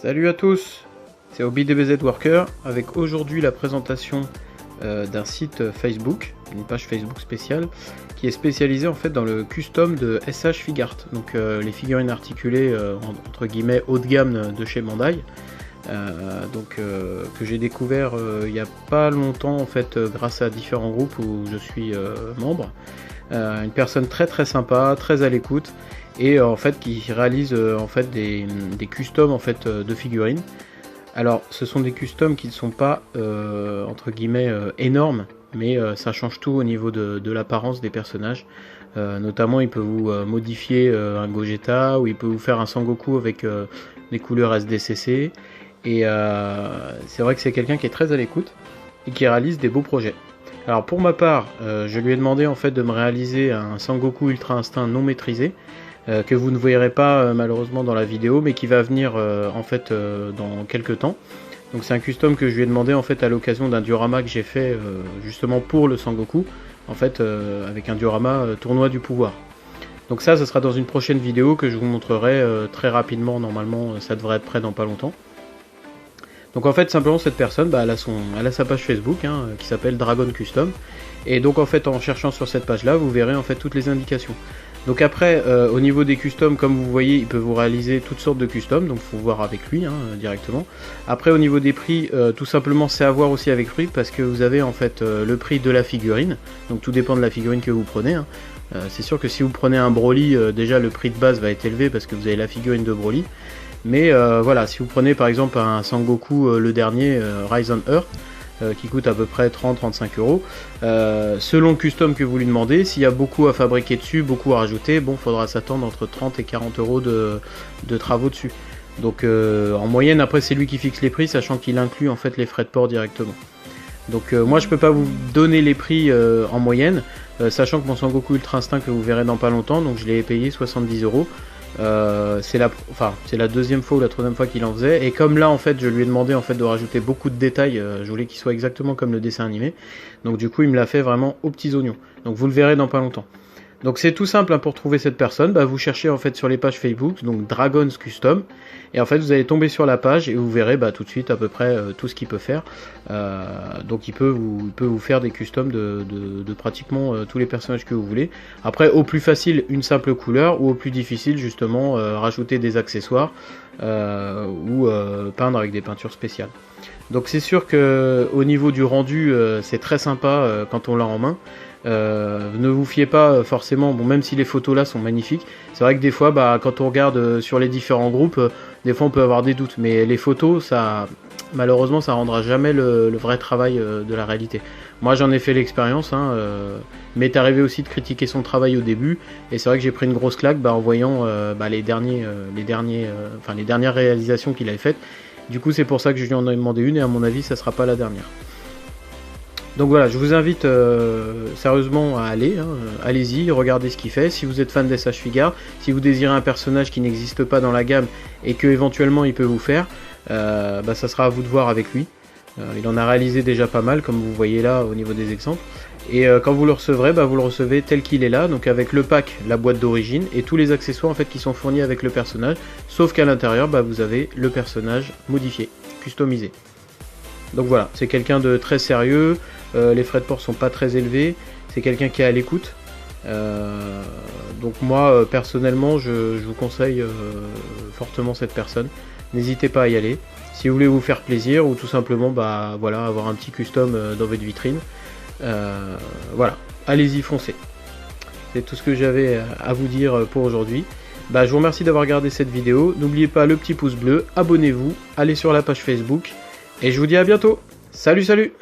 Salut à tous, c'est HobbyDBZ Worker avec aujourd'hui la présentation d'un site Facebook, une page Facebook spéciale qui est spécialisée en fait dans le custom de SH Figart, donc les figurines articulées entre guillemets haut de gamme de chez Bandai, que j'ai découvert il n'y a pas longtemps en fait grâce à différents groupes où je suis membre. Une personne très sympa, très à l'écoute et en fait qui réalise en fait des customs en fait de figurines. Alors ce sont des customs qui ne sont pas entre guillemets énormes, mais ça change tout au niveau de l'apparence des personnages. Notamment il peut vous modifier un Gogeta, ou il peut vous faire un Sangoku avec des couleurs SDCC, et c'est vrai que c'est quelqu'un qui est très à l'écoute et qui réalise des beaux projets. Alors pour ma part, je lui ai demandé en fait de me réaliser un Sangoku Ultra Instinct non maîtrisé, que vous ne verrez pas malheureusement dans la vidéo, mais qui va venir en fait dans quelques temps. Donc c'est un custom que je lui ai demandé en fait à l'occasion d'un diorama que j'ai fait justement pour le Sangoku, en fait avec un diorama tournoi du pouvoir. Donc ça, ce sera dans une prochaine vidéo que je vous montrerai très rapidement. Normalement ça devrait être prêt dans pas longtemps. Donc en fait simplement cette personne, elle a sa page Facebook qui s'appelle Dragon Custom, et donc en fait en cherchant sur cette page là vous verrez en fait toutes les indications. Donc après au niveau des customs, comme vous voyez, il peut vous réaliser toutes sortes de customs, donc il faut voir avec lui directement. Après au niveau des prix, tout simplement c'est à voir aussi avec lui, parce que vous avez en fait le prix de la figurine, donc tout dépend de la figurine que vous prenez. C'est sûr que si vous prenez un Broly, déjà le prix de base va être élevé parce que vous avez la figurine de Broly. Mais voilà, si vous prenez par exemple un Sangoku le dernier, Rise on Earth, qui coûte à peu près 30-35 €, selon le custom que vous lui demandez, s'il y a beaucoup à fabriquer dessus, beaucoup à rajouter, bon, faudra s'attendre entre 30 et 40 € de travaux dessus. Donc en moyenne, après c'est lui qui fixe les prix, sachant qu'il inclut en fait les frais de port directement. Donc moi je peux pas vous donner les prix en moyenne, sachant que mon Sangoku Ultra Instinct que vous verrez dans pas longtemps, donc je l'ai payé 70 €. C'est la deuxième fois ou la troisième fois qu'il en faisait, et comme là en fait je lui ai demandé en fait de rajouter beaucoup de détails, je voulais qu'il soit exactement comme le dessin animé, donc du coup il me l'a fait vraiment aux petits oignons, donc vous le verrez dans pas longtemps. Donc c'est tout simple pour trouver cette personne, vous cherchez en fait sur les pages Facebook, donc Dragon's Custom, et en fait vous allez tomber sur la page et vous verrez tout de suite à peu près tout ce qu'il peut faire. Donc il peut vous faire des customs de pratiquement tous les personnages que vous voulez. Après au plus facile une simple couleur, ou au plus difficile justement rajouter des accessoires ou peindre avec des peintures spéciales. Donc c'est sûr que au niveau du rendu c'est très sympa quand on l'a en main. Ne vous fiez pas forcément, même si les photos là sont magnifiques, c'est vrai que des fois quand on regarde sur les différents groupes, des fois on peut avoir des doutes, mais les photos, ça malheureusement ça rendra jamais le vrai travail de la réalité. Moi j'en ai fait l'expérience, m'est arrivé aussi de critiquer son travail au début, et c'est vrai que j'ai pris une grosse claque en voyant les dernières réalisations qu'il avait faites. Du coup c'est pour ça que je lui en ai demandé une, et à mon avis ça sera pas la dernière. Donc voilà, je vous invite sérieusement à aller, allez-y, regardez ce qu'il fait. Si vous êtes fan d'SH Figart, si vous désirez un personnage qui n'existe pas dans la gamme et que éventuellement il peut vous faire, ça sera à vous de voir avec lui. Il en a réalisé déjà pas mal, comme vous voyez là au niveau des exemples. Et quand vous le recevrez, vous le recevez tel qu'il est là, donc avec le pack, la boîte d'origine et tous les accessoires en fait qui sont fournis avec le personnage, sauf qu'à l'intérieur vous avez le personnage modifié, customisé. Donc voilà, c'est quelqu'un de très sérieux, les frais de port sont pas très élevés, c'est quelqu'un qui est à l'écoute. Donc moi personnellement je vous conseille fortement cette personne. N'hésitez pas à y aller si vous voulez vous faire plaisir, ou tout simplement voilà, avoir un petit custom dans votre vitrine. Voilà, allez-y, foncez. C'est tout ce que j'avais à vous dire pour aujourd'hui. Je vous remercie d'avoir regardé cette vidéo. N'oubliez pas le petit pouce bleu, abonnez-vous, allez sur la page Facebook, et je vous dis à bientôt. Salut, salut!